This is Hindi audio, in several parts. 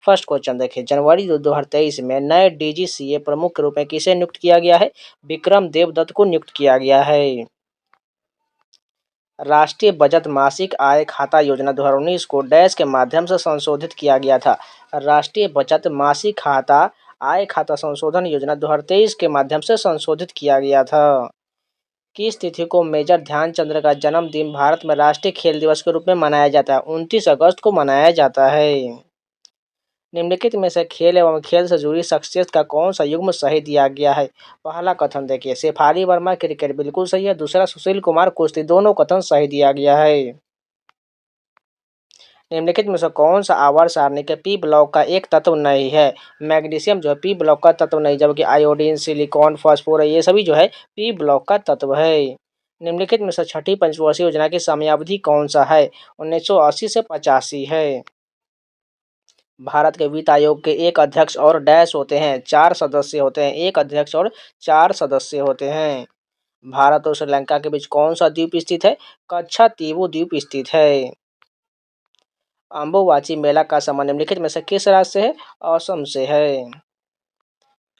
फर्स्ट क्वेश्चन देखिए, जनवरी 2023 में नए डीजीसीए प्रमुख के रूप में किसे नियुक्त किया गया है? विक्रम देवदत्त को नियुक्त किया गया है। राष्ट्रीय बचत मासिक आय खाता योजना 2019 को डैश के माध्यम से संशोधित किया गया था। राष्ट्रीय बचत मासिक खाता आय खाता संशोधन योजना 2023 के माध्यम से संशोधित किया गया था। किस तिथि को मेजर ध्यानचंद का जन्मदिन भारत में राष्ट्रीय खेल दिवस के रूप में मनाया जाता है? 29 अगस्त को मनाया जाता है। निम्नलिखित में से खेल एवं खेल से जुड़ी शख्सियत का कौन सा युग्म सही दिया गया है? पहला कथन देखिए, शेफाली वर्मा क्रिकेट बिल्कुल सही है। दूसरा, सुशील कुमार कुश्ती, दोनों कथन सही दिया गया है। निम्नलिखित में से कौन सा आवर्त सारणी के पी ब्लॉक का एक तत्व नहीं है? मैग्नीशियम जो है पी ब्लॉक का तत्व नहीं, जबकि आयोडीन, सिलिकॉन, फास्फोरस ये सभी जो है पी ब्लॉक का तत्व है। निम्नलिखित में से छठी पंचवर्षीय योजना की समयावधि कौन सा है? 1980 से 85 है। भारत के वित्त आयोग के एक अध्यक्ष और डैश होते हैं, 4 सदस्य होते हैं। एक अध्यक्ष और 4 सदस्य होते हैं। भारत और श्रीलंका के बीच कौन सा द्वीप स्थित है? कच्छातीवु द्वीप स्थित है। अम्बुबाची मेला का समय निम्नलिखित में से किस राज्य से है? असम से है।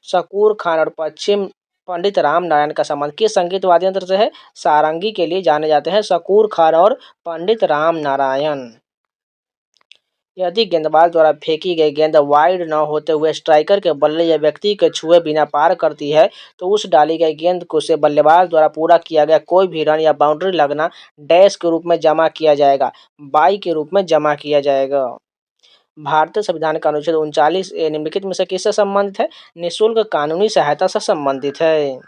शकूर खान और पश्चिम पंडित राम नारायण का संबंध किस संगीत वाद्य यंत्र से है? सारंगी के लिए जाने जाते हैं शकूर खान और पंडित राम नारायण। यदि गेंदबाज द्वारा फेंकी गई गेंद वाइड न होते हुए स्ट्राइकर के बल्ले या व्यक्ति के छुए बिना पार करती है तो उस डाली गई गेंद को से बल्लेबाज द्वारा पूरा किया गया कोई भी रन या बाउंड्री लगना डैश के रूप में जमा किया जाएगा, बाई के रूप में जमा किया जाएगा। भारतीय संविधान का अनुच्छेद 39 निम्नलिखित में से किससे संबंधित है? निःशुल्क कानूनी सहायता से संबंधित है।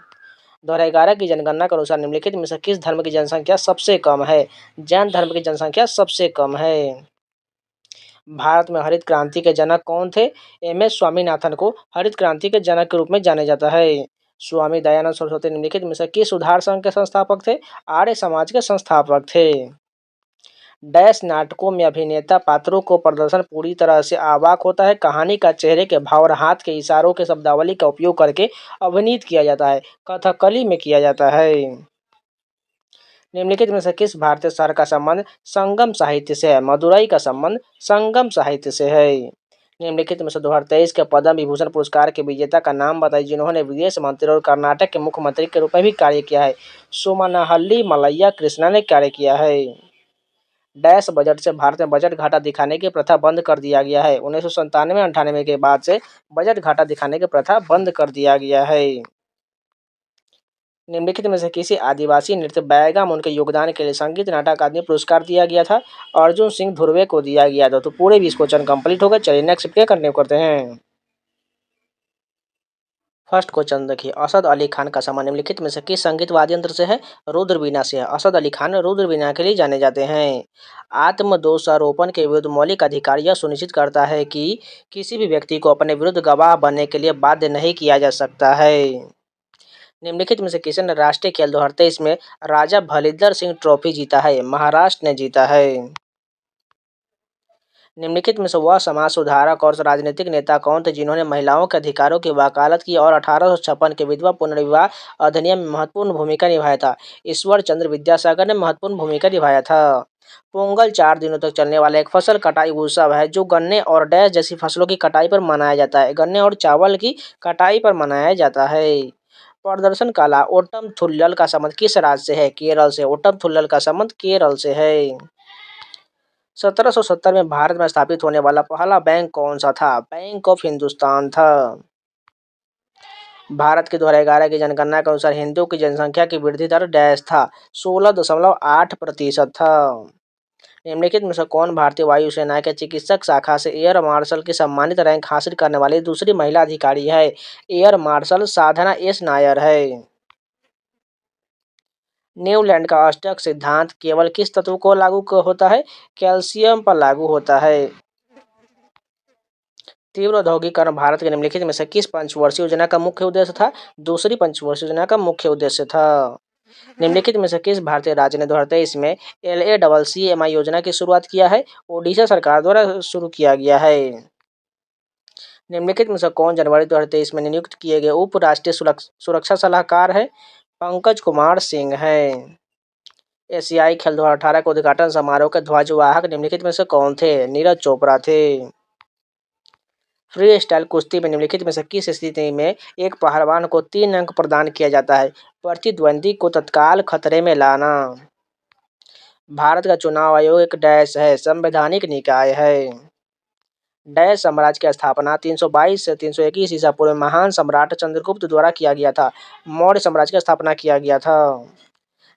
2011 की जनगणना के अनुसार निम्नलिखित में से किस धर्म की जनसंख्या सबसे कम है? जैन धर्म की जनसंख्या सबसे कम है। भारत में हरित क्रांति के जनक कौन थे? एम.एस. स्वामीनाथन को हरित क्रांति के जनक के रूप में जाना जाता है। स्वामी दयानंद सरस्वती निम्नलिखित में से किस सुधार संघ के संस्थापक थे? आर्य समाज के संस्थापक थे। डैश नाटकों में अभिनेता पात्रों को प्रदर्शन पूरी तरह से अवाक होता है। कहानी का चेहरे के भाव और हाथ के इशारों के शब्दावली का उपयोग करके अभिनीत किया जाता है। कथकली में किया जाता है। निम्नलिखित में से किस भारतीय शहर का संबंध संगम साहित्य से है? मदुरई का संबंध संगम साहित्य से है। निम्नलिखित में से 2023 के पद्म विभूषण पुरस्कार के विजेता का नाम बताइए जिन्होंने विदेश मंत्री और कर्नाटक के मुख्यमंत्री के रूप में भी कार्य किया है। सोमनाहल्ली मलैया कृष्णा ने कार्य किया है। डैश बजट से भारत में बजट घाटा दिखाने की प्रथा बंद कर दिया गया है। 1997-98 के बाद से बजट घाटा दिखाने की प्रथा बंद कर दिया गया है। निम्नलिखित में से किसी आदिवासी नृत्य बैगम उनके योगदान के लिए संगीत नाटक अकादमी पुरस्कार दिया गया था? अर्जुन सिंह धुर्वे को दिया गया था। तो पूरे 20 क्वेश्चन कंप्लीट हो गए। चलिए नेक्स्ट पे कंटिन्यू करते हैं। फर्स्ट क्वेश्चन देखिए, असद अली खान का समान निम्नलिखित में से किस संगीत वाद्य यंत्र से है? रुद्र बीना से है। असद अली खान रुद्र बीना के लिए जाने जाते हैं। आत्मदोषारोपण के विरुद्ध मौलिक अधिकार यह सुनिश्चित करता है कि किसी भी व्यक्ति को अपने विरुद्ध गवाह बनने के लिए बाध्य नहीं किया जा सकता है। निम्नलिखित में से किसने राष्ट्रीय खेल 2023 में राजा भलिंदर सिंह ट्रॉफी जीता है? महाराष्ट्र ने जीता है। निम्नलिखित में से वह समाज सुधारक और राजनीतिक नेता कौन थे जिन्होंने महिलाओं के अधिकारों की वकालत की और 1856 के विधवा पुनर्विवाह अधिनियम में महत्वपूर्ण भूमिका निभाया था? ईश्वर चंद्र विद्यासागर ने महत्वपूर्ण भूमिका निभाया था। पोंगल 4 दिनों तक चलने वाला एक फसल कटाई उत्सव है जो गन्ने और डैश जैसी फसलों की कटाई पर मनाया जाता है। गन्ने और चावल की कटाई पर मनाया जाता है। प्रदर्शन कला ओट्टम थुल्लल का संबंध किस राज्य से है? केरल से। ओट्टम थुल्लल का संबंध केरल से है। 1770 में भारत में स्थापित होने वाला पहला बैंक कौन सा था? बैंक ऑफ हिंदुस्तान था। भारत की 2011 की जनगणना के अनुसार हिंदुओं की जनसंख्या की वृद्धि दर डैश था? 16.8% था। निम्नलिखित में से कौन भारतीय वायुसेना के चिकित्सक शाखा से एयर मार्शल की सम्मानित रैंक हासिल करने वाली दूसरी महिला अधिकारी है? एयर मार्शल साधना एस नायर है। न्यूलैंड का अष्टक सिद्धांत केवल किस तत्व को लागू होता है? कैल्शियम पर लागू होता है। तीव्र औद्योगिकरण भारत के निम्नलिखित में से किस पंचवर्षीय योजना का मुख्य उद्देश्य था? दूसरी पंचवर्षीय योजना का मुख्य उद्देश्य था। निम्नलिखित में से किस भारतीय राज्य ने 2023 में LACCMI योजना की शुरुआत किया है? ओडिशा सरकार द्वारा शुरू किया गया है। निम्नलिखित में से कौन जनवरी 2023 में नियुक्त किए गए उप राष्ट्रीय सुरक्षा सलाहकार है? पंकज कुमार सिंह है। एशियाई खेल 2018 के उद्घाटन समारोह के ध्वजवाहक निम्नलिखित में से कौन थे? नीरज चोपड़ा थे। फ्री स्टाइल कुश्ती में निम्नलिखित में से किस स्थिति में एक पहलवान को 3 अंक प्रदान किया जाता है? प्रतिद्वंदी को तत्काल खतरे में लाना। भारत का चुनाव आयोग एक डैश है, संवैधानिक निकाय है। डैश साम्राज्य की स्थापना 322 से 321 ईसा पूर्व में महान सम्राट चंद्रगुप्त द्वारा किया गया था। मौर्य साम्राज्य की स्थापना किया गया था।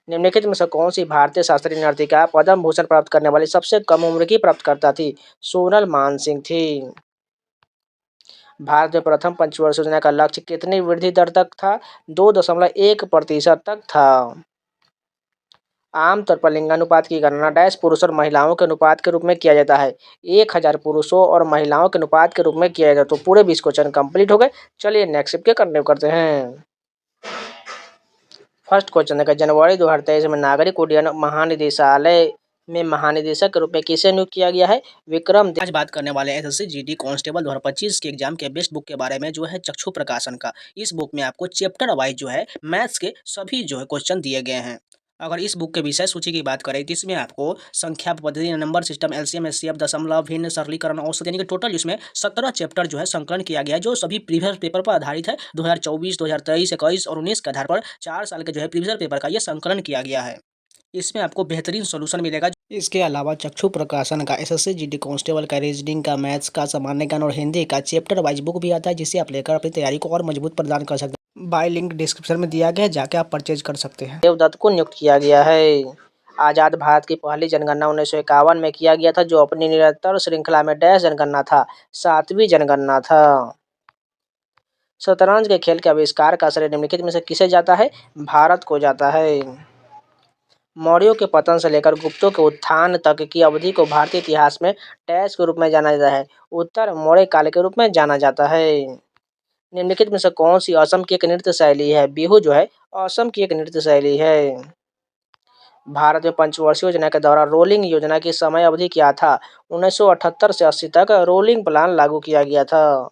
निम्नलिखित में से कौन सी भारतीय शास्त्रीय नर्तिका पद्म भूषण प्राप्त करने वाली सबसे कम उम्र की प्राप्तकर्ता थी? सोनल मानसिंह थी। भारत में प्रथम पंचवर्षीय योजना का लक्ष्य कितनी वृद्धि दर तक था? 2.1% तक था। आमतौर पर लिंगानुपात की गणना डैश पुरुष और महिलाओं के अनुपात के रूप में किया जाता है। 1000 पुरुषों और महिलाओं के अनुपात के रूप में किया जाता है। तो पूरे 20 क्वेश्चन कंप्लीट हो गए। चलिए नेक्स्ट के कंटिन्यू करते हैं। फर्स्ट क्वेश्चन है, जनवरी 2023 में नागरिक उड्डयन महानिदेशालय में महानिदेशक के रूप में किसे नियुक्त किया गया है? विक्रम। आज बात करने वाले हैं एसएससी जीडी कांस्टेबल 2025 के एग्जाम के बेस्ट बुक के बारे में, जो है चक्षु प्रकाशन का। इस बुक में आपको चैप्टर वाइज जो है मैथ्स के सभी जो है क्वेश्चन दिए गए हैं। अगर इस बुक के विषय सूची की बात करें तो इसमें आपको संख्या पद्धति, नंबर सिस्टम, एलसीएम, एचसीएफ, दशमलव, भिन्न, सरलीकरण, औसत, यानी कि टोटल इसमें 17 चैप्टर जो है संकलन किया गया है, जो सभी प्रीवियस पेपर पर आधारित है। 2024, 2023, 21 और 19 के आधार पर 4 साल के जो है प्रीवियस पेपर का यह संकलन किया गया है। इसमें आपको बेहतरीन सोल्यूशन मिलेगा। इसके अलावा चक्षु प्रकाशन का, एसएससी जीडी कांस्टेबल का, रीजनिंग का, मैथ्स का, सामान्य ज्ञान और हिंदी का चैप्टर वाइज बुक भी आता है, जिसे आप लेकर अपनी तैयारी को और मजबूत प्रदान कर सकते हैं। बाय लिंक डिस्क्रिप्शन में दिया गया है, जाके आप परचेज कर सकते हैं। देवदत्त को नियुक्त किया गया है। आजाद भारत की पहली जनगणना 1951 में किया गया था, जो अपनी निरंतर श्रृंखला में डैश जनगणना था, 7वीं जनगणना था। शतरंज के खेल के आविष्कार का श्रेय निम्नलिखित में से किसे जाता है? भारत को जाता है। मौर्यों के पतन से लेकर गुप्तों के उत्थान तक की अवधि को भारतीय इतिहास में डैश के रूप में जाना जाता है? उत्तर मौर्य काल के रूप में जाना जाता है। निम्नलिखित में से कौन सी असम की एक नृत्य शैली है? बिहू जो है असम की एक नृत्य शैली है। भारत में पंचवर्षीय योजना के दौरान रोलिंग योजना की समय अवधि क्या था? 1978 से 80 तक रोलिंग प्लान लागू किया गया था।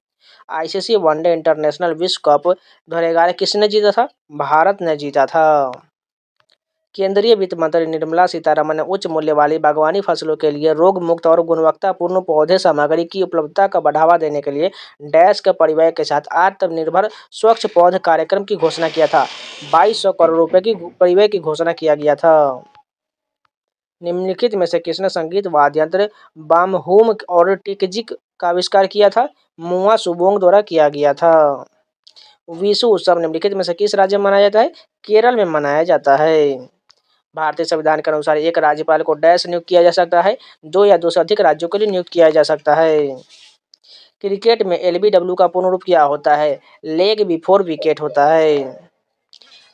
आईसीसी वनडे इंटरनेशनल विश्व कप 2011 किसने जीता था? भारत ने जीता था। केंद्रीय वित्त मंत्री निर्मला सीतारमण ने उच्च मूल्य वाली बागवानी फसलों के लिए रोग मुक्त और गुणवत्तापूर्ण पौधे सामग्री की उपलब्धता का बढ़ावा देने के लिए डैश के परिव्यय के साथ आत्मनिर्भर स्वच्छ पौध कार्यक्रम की घोषणा किया था। 2200 करोड़ रुपए की परिव्यय की घोषणा किया गया था। निम्नलिखित में से किसने संगीत वाद्य यंत्र बामहूम और टिकजिक का आविष्कार किया था? मुआ सुबोंग द्वारा किया गया था। विशु उत्सव निम्नलिखित में से किस राज्य में मनाया जाता है? केरल में मनाया जाता है। भारतीय संविधान के अनुसार एक राज्यपाल को डैश नियुक्त किया जा सकता है? 2 या 2 से अधिक राज्यों के लिए नियुक्त किया जा सकता है। क्रिकेट में एलबीडब्ल्यू का पूर्ण रूप क्या होता है? लेग बिफोर विकेट होता है।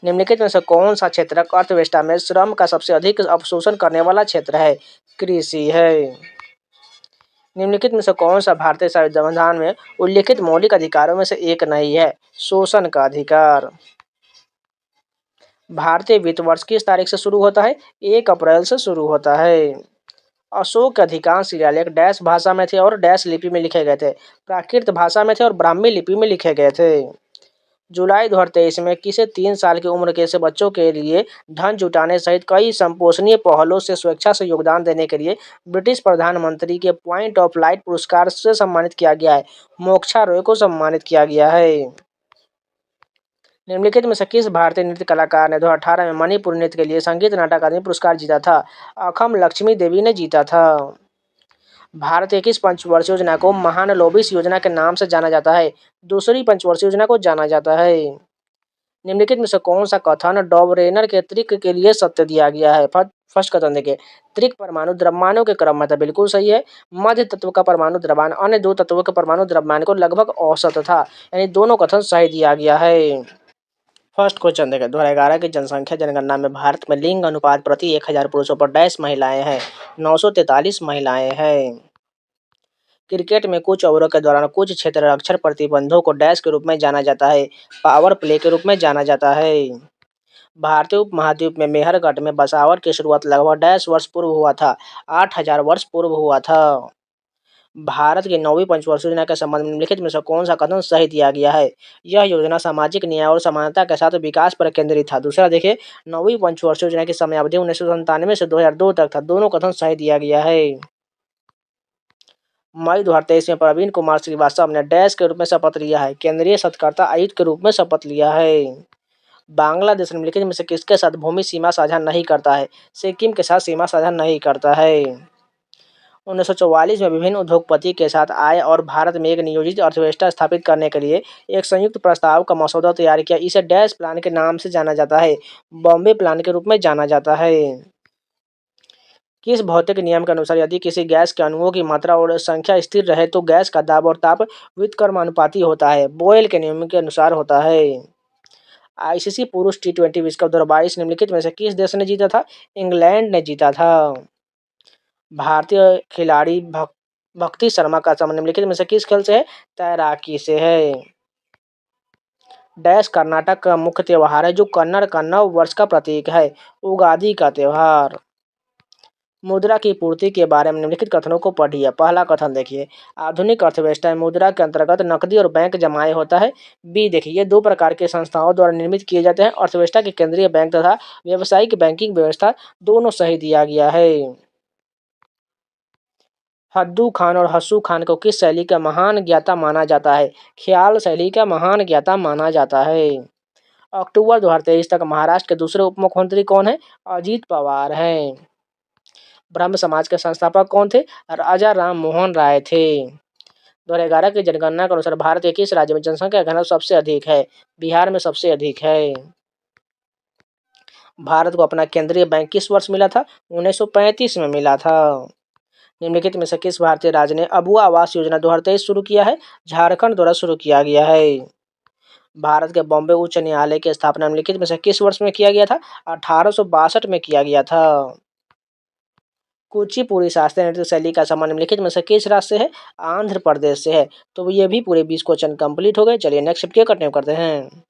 निम्नलिखित में से कौन सा क्षेत्र अर्थव्यवस्था में श्रम का सबसे अधिक अवशोषण करने वाला क्षेत्र है? कृषि है। निम्नलिखित में से कौन सा भारतीय संविधान में उल्लिखित मौलिक अधिकारों में से एक नहीं है? शोषण का अधिकार। भारतीय वित्त वर्ष किस तारीख से शुरू होता है? 1 अप्रैल से शुरू होता है। अशोक के अधिकांश शिलालेख डैश भाषा में थे और डैश लिपि में लिखे गए थे? प्राकृत भाषा में थे और ब्राह्मी लिपि में लिखे गए थे। जुलाई 2023 में किसे 3 साल की उम्र के से बच्चों के लिए धन जुटाने सहित कई संपोषणीय पहलों से स्वेच्छा से योगदान देने के लिए ब्रिटिश प्रधानमंत्री के पॉइंट ऑफ लाइट पुरस्कार से सम्मानित किया गया है? मोक्षा रॉय को सम्मानित किया गया है। निम्नलिखित में से किस भारतीय नृत्य कलाकार ने 2018 में मणिपुर नृत्य के लिए संगीत नाटक अकादमी पुरस्कार जीता था? अखम लक्ष्मी देवी ने जीता था। भारत की किस पंचवर्षीय योजना को महानलोबिस योजना के नाम से जाना जाता है? दूसरी पंचवर्षीय योजना को जाना जाता है। निम्नलिखित में से कौन सा कथन डॉबरेनर के त्रिक के लिए सत्य दिया गया है? फर्स्ट कथन देखिए, त्रिक परमाणु द्रव्यमानों के क्रम में था, बिल्कुल सही है। मध्य तत्व का परमाणु द्रव्यमान अन्य 2 तत्वों के परमाणु द्रव्यमान को लगभग औसत था, यानी दोनों कथन सही दिया गया है। फर्स्ट क्वेश्चन देखें, 2011 की जनसंख्या जनगणना में भारत में लिंग अनुपात प्रति 1000 पुरुषों पर डैश महिलाएं हैं? 943 महिलाएं हैं। क्रिकेट में कुछ ओवरों के दौरान कुछ क्षेत्र रक्षण प्रतिबंधों को डैश के रूप में जाना जाता है? पावर प्ले के रूप में जाना जाता है। भारतीय उपमहाद्वीप में मेहरगढ़ में बसावट की शुरुआत लगभग डैश वर्ष पूर्व हुआ था? 8000 वर्ष पूर्व हुआ था। भारत की 9वीं पंचवर्षीय योजना के संबंध में निम्नलिखित में से कौन सा कथन सही दिया गया है? यह योजना सामाजिक न्याय और समानता के साथ विकास पर केंद्रित था। दूसरा देखिए, 9वीं पंचवर्षीय योजना की समयावधि 1997 से 2002 तक था, दोनों कथन सही दिया गया है। मई 2023 में प्रवीण कुमार श्रीवास्तव ने डैश के रूप में शपथ लिया है। केंद्रीय सत्कर्ता आयुक्त के रूप में शपथ लिया है। बांग्लादेश निम्नलिखित में से किसके साथ भूमि सीमा साझा नहीं करता है? सिक्किम के साथ सीमा साझा नहीं करता है। 1944 में विभिन्न उद्योगपति के साथ आए और भारत में एक नियोजित अर्थव्यवस्था स्थापित करने के लिए एक संयुक्त प्रस्ताव का मसौदा तैयार किया। इसे डैश प्लान के नाम से जाना जाता है। बॉम्बे प्लान के रूप में जाना जाता है। किस भौतिक नियम के अनुसार यदि किसी गैस के अणुओं की मात्रा और संख्या स्थिर रहे तो गैस का दाब और ताप व्युत्क्रमानुपाती होता है? बोयल के नियम के अनुसार होता है। आईसीसी पुरुष टी20 विश्व कप 2022 निम्नलिखित में से किस देश ने जीता था? इंग्लैंड ने जीता था। भारतीय खिलाड़ी भक्ति शर्मा का संबंध निम्नलिखित में से किस खेल से है? तैराकी से है। डैश कर्नाटक का मुख्य त्योहार है जो कन्नड़ का नव वर्ष का प्रतीक है? उगादि का त्योहार। मुद्रा की पूर्ति के बारे में निम्नलिखित कथनों को पढ़िए। पहला कथन देखिए, आधुनिक अर्थव्यवस्था में मुद्रा के अंतर्गत नकदी और बैंक जमाए होता है। बी देखिए, ये दो प्रकार के संस्थाओं द्वारा निर्मित किए जाते हैं। अर्थव्यवस्था के केंद्रीय बैंक तथा व्यावसायिक बैंकिंग व्यवस्था दोनों सही दिया गया है। हद्दू खान और हस्सू खान को किस शैली का महान ज्ञाता माना जाता है? ख्याल शैली का महान ज्ञाता माना जाता है। अक्टूबर 2023 तक महाराष्ट्र के दूसरे उप मुख्यमंत्री कौन है? अजीत पवार हैं। ब्रह्म समाज के संस्थापक कौन थे? राजा राम मोहन राय थे। 2011 की जनगणना के अनुसार भारत के किस राज्य में जनसंख्या घनत्व सबसे अधिक है? बिहार में सबसे अधिक है। भारत को अपना केंद्रीय बैंक किस वर्ष मिला था? 1935 में मिला था। निम्नलिखित में से किस भारतीय राज्य ने अबुआ आवास योजना 2023 शुरू किया है? झारखंड द्वारा शुरू किया गया है। भारत के बॉम्बे उच्च न्यायालय की स्थापना निम्नलिखित में से किस वर्ष में किया गया था? 1862 में किया गया था। कुचिपुड़ी शास्त्रीय नृत्य शैली का सम्मान निम्नलिखित में से किस राज्य से है? आंध्र प्रदेश से है। तो ये भी पूरे 20 क्वेश्चन कंप्लीट हो गए। चलिए नेक्स्ट शिफ्ट कंटिन्यू करते हैं।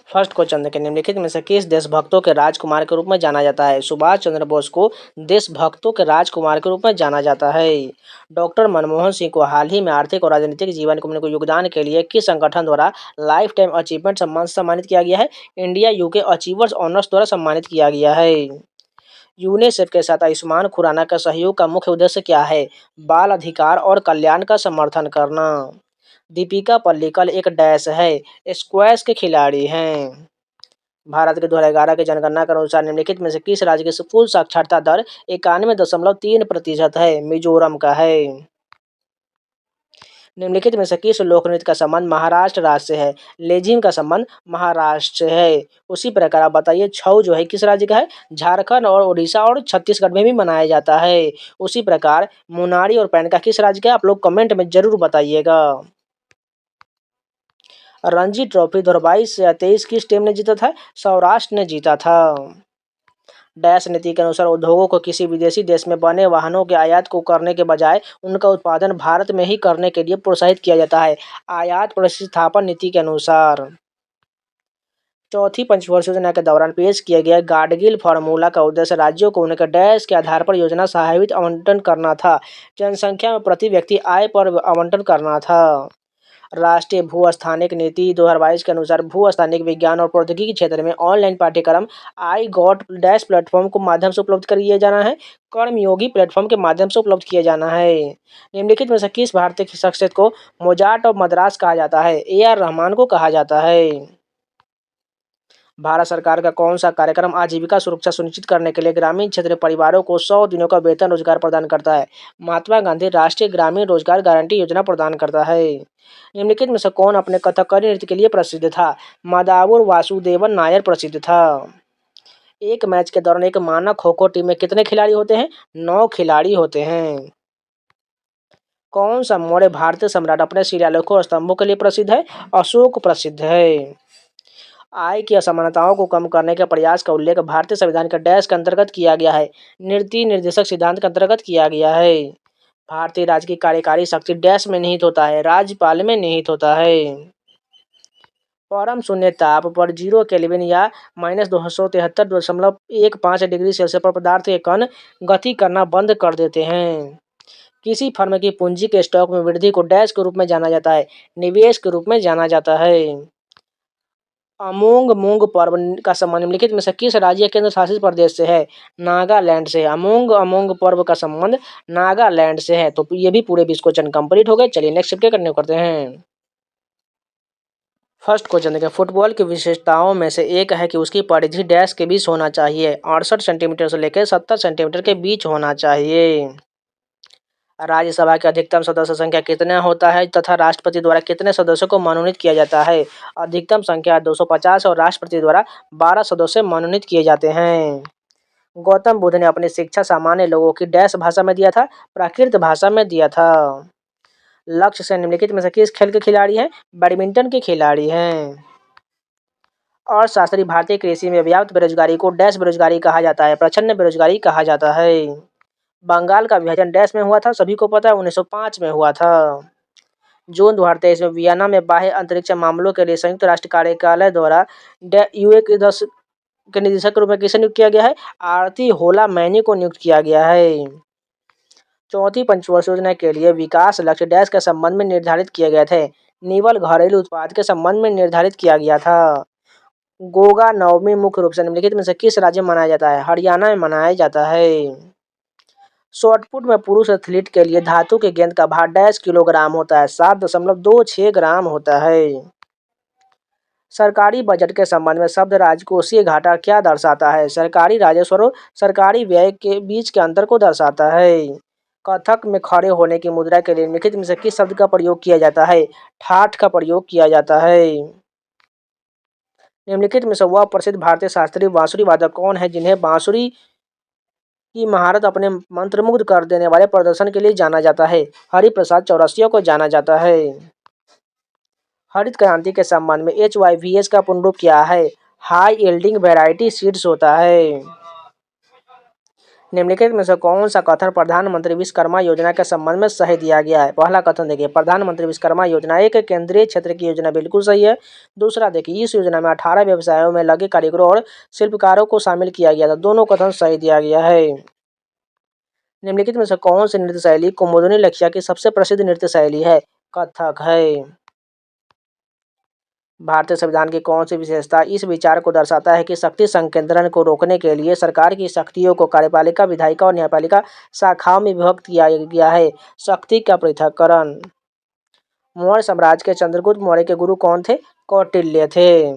फर्स्ट क्वेश्चन देखें, निम्नलिखित में से किस देशभक्तों के राजकुमार के रूप में जाना जाता है? सुभाष चंद्र बोस को देशभक्तों के राजकुमार के रूप में जाना जाता है। डॉक्टर मनमोहन सिंह को हाल ही में आर्थिक और राजनीतिक जीवन में योगदान के लिए किस संगठन द्वारा लाइफ टाइम अचीवमेंट सम्मान से सम्मानित किया गया है? इंडिया यूके अचीवर्स ऑनर्स द्वारा सम्मानित किया गया है। यूनिसेफ के साथ आयुष्मान खुराना का सहयोग का मुख्य उद्देश्य क्या है? बाल अधिकार और कल्याण का समर्थन करना। दीपिका पल्लिकल एक डैश है? स्क्वैश के खिलाड़ी हैं। भारत के 2011 की जनगणना के अनुसार निम्नलिखित में से किस राज्य की कुल साक्षरता दर 91.3% है? मिजोरम का है। निम्नलिखित में से किस लोक नृत्य का संबंध महाराष्ट्र राज्य से है? लेजिम का संबंध महाराष्ट्र से है। उसी प्रकार आप बताइए, छऊ जो है किस राज्य का है? झारखंड और उड़ीसा और छत्तीसगढ़ में भी मनाया जाता है। उसी प्रकार मुनारी और पैनका किस राज्य का है? आप लोग कमेंट में जरूर बताइएगा। रणजी ट्रॉफी 2022 या 23 किस टीम ने जीता था? सौराष्ट्र ने जीता था। डैश नीति के अनुसार उद्योगों को किसी विदेशी देश में बने वाहनों के आयात को करने के बजाय उनका उत्पादन भारत में ही करने के लिए प्रोत्साहित किया जाता है। आयात प्रतिस्थापन नीति के अनुसार चौथी पंचवर्षीय योजना के दौरान पेश किए गए गाडगिल फार्मूला का उद्देश्य राज्यों को उनके डैश के आधार पर योजना सहायता आवंटन करना था। जनसंख्या में प्रति व्यक्ति आय पर आवंटन करना था। राष्ट्रीय भू-स्थानिक नीति 2022 के अनुसार भू-स्थानिक विज्ञान और प्रौद्योगिकी के क्षेत्र में ऑनलाइन पाठ्यक्रम आई गॉट डैश प्लेटफॉर्म को माध्यम से उपलब्ध किए जाना है। कर्मयोगी प्लेटफॉर्म के माध्यम से उपलब्ध किए जाना है। निम्नलिखित में से किस भारतीय शख्सियत को मोजार्ट ऑफ मद्रास कहा जाता है? AR रहमान को कहा जाता है। भारत सरकार का कौन सा कार्यक्रम आजीविका सुरक्षा सुनिश्चित करने के लिए ग्रामीण क्षेत्र के परिवारों को 100 दिनों का वेतन रोजगार प्रदान करता है? महात्मा गांधी राष्ट्रीय ग्रामीण रोजगार गारंटी योजना प्रदान करता है। निम्नलिखित में से कौन अपने कथकली नृत्य के लिए प्रसिद्ध था? मदावुर वासुदेवन नायर प्रसिद्ध था। एक मैच के दौरान एक मानक खो खो टीम में कितने खिलाड़ी होते हैं? 9 खिलाड़ी होते हैं। कौन सा मौर्य भारतीय सम्राट अपने शिलालेखों और स्तंभों के लिए प्रसिद्ध है? अशोक प्रसिद्ध है। आय की असमानताओं को कम करने के प्रयास का उल्लेख भारतीय संविधान के डैश के अंतर्गत किया गया है? नीति निर्देशक सिद्धांत के अंतर्गत किया गया है। भारतीय राज्य की कार्यकारी शक्ति डैश में निहित होता है? राज्यपाल में निहित होता है। परम शून्य ताप पर 0 केल्विन या -273.15 डिग्री सेल्सियस पर पदार्थ के कण गति करना बंद कर देते हैं। किसी फर्म की पूंजी के स्टॉक में वृद्धि को डैश के रूप में जाना जाता है? निवेश के रूप में जाना जाता है। अमोंग मूंग पर्व का संबंध निम्नलिखित में से किस राज्य या केंद्र शासित प्रदेश से है? नागालैंड से। अमोंग अमोंग पर्व का संबंध नागालैंड से है। तो ये भी पूरे 20 क्वेश्चन कंप्लीट हो गए। चलिए नेक्स्ट चैप्टर कंटिन्यू करते हैं। फर्स्ट क्वेश्चन देखिए, फुटबॉल की विशेषताओं में से एक है कि उसकी परिधि डैश के बीच होना चाहिए। 68 सेंटीमीटर से लेकर 70 सेंटीमीटर के बीच होना चाहिए। राज्यसभा की अधिकतम सदस्य संख्या कितना होता है तथा राष्ट्रपति द्वारा कितने सदस्यों को मनोनीत किया जाता है? अधिकतम संख्या 250 और राष्ट्रपति द्वारा 12 सदस्य मनोनीत किए जाते हैं। गौतम बुद्ध ने अपनी शिक्षा सामान्य लोगों की डैश भाषा में दिया था? प्राकृत भाषा में दिया था। लक्ष्य से निम्नलिखित में से किस खेल के खिलाड़ी हैं? बैडमिंटन के खिलाड़ी हैं। और शास्त्रीय भारतीय कृषि में व्याप्त बेरोजगारी को डैश बेरोजगारी कहा जाता है? प्रच्छन्न बेरोजगारी कहा जाता है। बंगाल का विभाजन डैश में हुआ था? सभी को पता है 1905 में हुआ था। जून 2023 में वियना में बाह्य अंतरिक्ष मामलों के लिए संयुक्त राष्ट्र कार्यालय द्वारा यूए के 10 के निदेशक के रूप में किसे नियुक्त किया गया है? आरती होला मैनी को नियुक्त किया गया है। चौथी पंचवर्षीय योजना के लिए विकास लक्ष्य डैश के संबंध में निर्धारित किए गए थे? निवल घरेलू उत्पाद के संबंध में निर्धारित किया गया था। गोगा नवमी मुख्य रूप से निम्नलिखित में से किस राज्य में मनाया जाता है? हरियाणा में मनाया जाता है। शॉटपुट में पुरुष एथलीट के लिए धातु के गेंद का भार डैश किलोग्राम होता है? 7.26 ग्राम होता है। सरकारी बजट के संबंध में शब्द राजकोषीय घाटा क्या दर्शाता है? सरकारी राजस्व और सरकारी व्यय के बीच के अंतर को दर्शाता है। कथक में खड़े होने की मुद्रा के लिए निम्नलिखित में से किस शब्द का प्रयोग किया जाता है? ठाठ का प्रयोग किया जाता है। निम्नलिखित में से वह प्रसिद्ध भारतीय शास्त्रीय बांसुरी वादक कौन है जिन्हें बांसुरी की महारत अपने मंत्रमुग्ध कर देने वाले प्रदर्शन के लिए जाना जाता है? हरिप्रसाद चौरसिया को जाना जाता है। हरित क्रांति के संबंध में HYVS का पूर्ण रूप क्या है? हाई यील्डिंग वैरायटी सीड्स होता है। निम्नलिखित में से कौन सा कथन प्रधानमंत्री विश्वकर्मा योजना के संबंध में सही दिया गया है? पहला कथन देखिए, प्रधानमंत्री विश्वकर्मा योजना एक केंद्रीय क्षेत्र की योजना, बिल्कुल सही है। दूसरा देखिए, इस योजना में 18 व्यवसायों में लगे कारीगरों और शिल्पकारों को शामिल किया गया था। दोनों कथन सही दिया गया है। निम्नलिखित में से कौन सी नृत्य शैली कुमुदिनी लक्षिया की सबसे प्रसिद्ध नृत्य शैली है? कथक है। भारतीय संविधान की कौन सी विशेषता इस विचार को दर्शाता है कि शक्ति संकेंद्रण को रोकने के लिए सरकार की शक्तियों को कार्यपालिका, विधायिका और न्यायपालिका शाखाओं में विभक्त किया गया है? शक्ति का पृथक्करण। मौर्य साम्राज्य के चंद्रगुप्त मौर्य के गुरु कौन थे? कौटिल्य थे।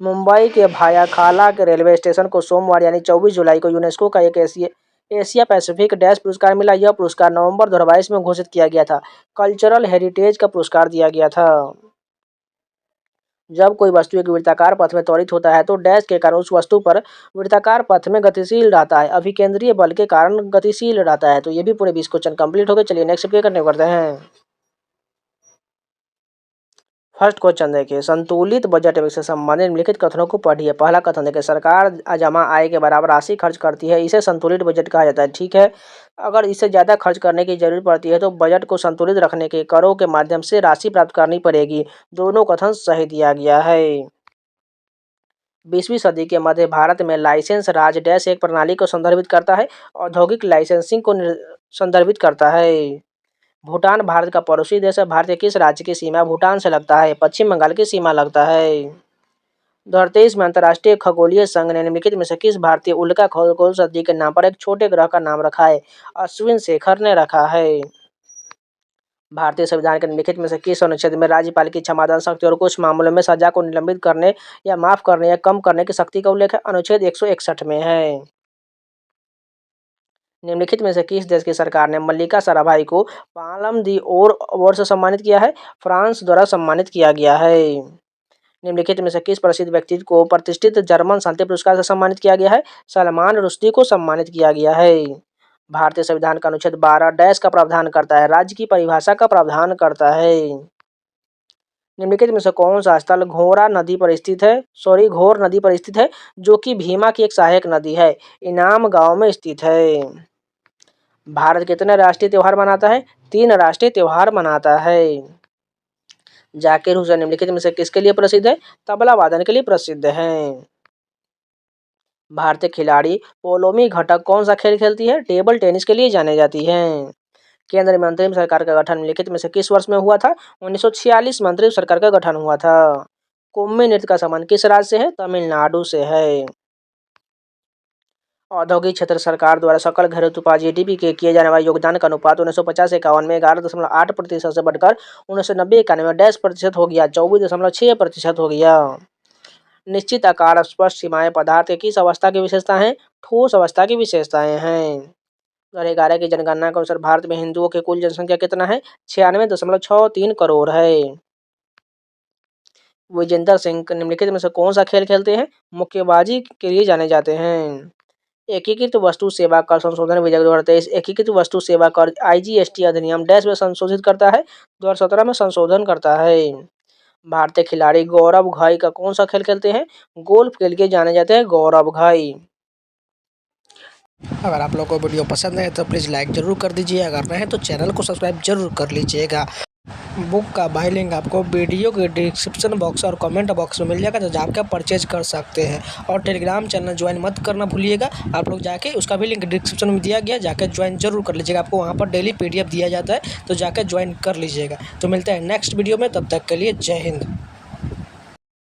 मुंबई के भायाखाला के रेलवे स्टेशन को सोमवार यानी 24 जुलाई को यूनेस्को का एक एशिया पैसिफिक डैश पुरस्कार मिला। यह पुरस्कार नवंबर 2022 में घोषित किया गया था। कल्चरल हेरिटेज का पुरस्कार दिया गया था। जब कोई वस्तु एक वृत्ताकार पथ में त्वरित होता है तो डैश के कारण उस वस्तु पर वृत्ताकार पथ में गतिशील रहता है। अभिकेंद्रीय बल के कारण गतिशील रहता है। तो ये भी पूरे 20 क्वेश्चन कंप्लीट हो गए। चलिए नेक्स्ट करने करते हैं। फर्स्ट क्वेश्चन देखिए, संतुलित बजट से संबंधित निम्नलिखित कथनों को पढ़िए। पहला कथन देखिए, सरकार जमा आय के बराबर राशि खर्च करती है, इसे संतुलित बजट कहा जाता है। ठीक है, अगर इससे ज़्यादा खर्च करने की जरूरत पड़ती है तो बजट को संतुलित रखने के करों के माध्यम से राशि प्राप्त करनी पड़ेगी। दोनों कथन सही दिया गया है। 20वीं सदी के मध्य भारत में लाइसेंस राज डैश एक प्रणाली को संदर्भित करता है? औद्योगिक लाइसेंसिंग को संदर्भित करता है। भूटान भारत का पड़ोसी देश है। भारत के किस राज्य की सीमा भूटान से लगता है? पश्चिम बंगाल की सीमा लगता है। 2023 में अंतर्राष्ट्रीय खगोलीय संघ ने निम्नलिखित में से किस भारतीय उल्का खगोल सदी के नाम पर एक छोटे ग्रह का नाम रखा है? अश्विन शेखर ने रखा है। भारतीय संविधान के निम्नलिखित में से किस अनुच्छेद में राज्यपाल की क्षमादान शक्ति और कुछ मामलों में सजा को निलंबित करने या माफ करने या कम करने की शक्ति का उल्लेख है? अनुच्छेद 161 में है। निम्नलिखित में से किस देश की सरकार ने मल्लिका साराभाई को पालम दी ओर अवार्ड से सम्मानित किया है? फ्रांस द्वारा सम्मानित किया गया है। निम्नलिखित में से किस प्रसिद्ध व्यक्ति को प्रतिष्ठित जर्मन शांति पुरस्कार से सम्मानित किया गया है? सलमान रुश्दी को सम्मानित किया गया है। भारतीय संविधान का अनुच्छेद 12 डैश का प्रावधान करता है? राज्य की परिभाषा का प्रावधान करता है। निम्नलिखित में से कौन सा स्थल घोर नदी पर स्थित है जो कि भीमा की एक सहायक नदी है? इनाम गांव में स्थित है। भारत कितने राष्ट्रीय त्योहार मनाता है? 3 राष्ट्रीय त्योहार मनाता है। जाकिर हुसैन निम्नलिखित में से किसके लिए प्रसिद्ध है? तबला वादन के लिए प्रसिद्ध हैं। भारतीय खिलाड़ी पोलोमी घटक कौन सा खेल खेलती है? टेबल टेनिस के लिए जाने जाती हैं। केंद्र में अंतरिम सरकार का गठन निम्नलिखित में से किस वर्ष में हुआ था? 1946 में अंतरिम सरकार का गठन हुआ था। कुम्मी नृत्य का संबंध किस राज्य से है? तमिलनाडु से है। औद्योगिक क्षेत्र सरकार द्वारा सकल घरेलू उत्पाद जीडीपी के किए जाने वाले योगदान का अनुपात 1950-51 में 11.8% से बढ़कर 1990-91 में 10% हो गया, 24.6% हो गया। निश्चित आकार, स्पष्ट सीमाएं पदार्थ की किस अवस्था की विशेषता है? ठोस अवस्था की विशेषताएं हैं। 2011 की जनगणना के अनुसार भारत में हिंदुओं की कुल जनसंख्या कितना है? 96.63 करोड़ है। विजेंदर सिंह निम्नलिखित में से कौन सा खेल खेलते हैं? मुक्केबाजी के लिए जाने जाते हैं। एकीकृत वस्तु सेवा कर संशोधन विधेयक 2023 एकीकृत वस्तु सेवा कर आईजीएसटी अधिनियम डैश में संशोधित करता है? 2017 में संशोधन करता है। भारतीय खिलाड़ी गौरव घाई का कौन सा खेल खेलते हैं? गोल्फ खेल के जाने जाते हैं गौरव घाई। अगर आप लोगों को वीडियो पसंद है तो प्लीज़ लाइक ज़रूर कर दीजिए, अगर नहीं तो चैनल को सब्सक्राइब जरूर कर लीजिएगा। बुक का बाय लिंक आपको वीडियो के डिस्क्रिप्शन बॉक्स और कमेंट बॉक्स में मिल जाएगा, तो जाकर परचेज कर सकते हैं। और टेलीग्राम चैनल ज्वाइन मत करना भूलिएगा, आप लोग जाके उसका भी लिंक डिस्क्रिप्शन में दिया गया, जाकर ज्वाइन जरूर कर लीजिएगा। आपको वहाँ पर डेली पीडीएफ दिया जाता है, तो जाकर ज्वाइन कर लीजिएगा। तो मिलते हैं नेक्स्ट वीडियो में, तब तक के लिए जय हिंद।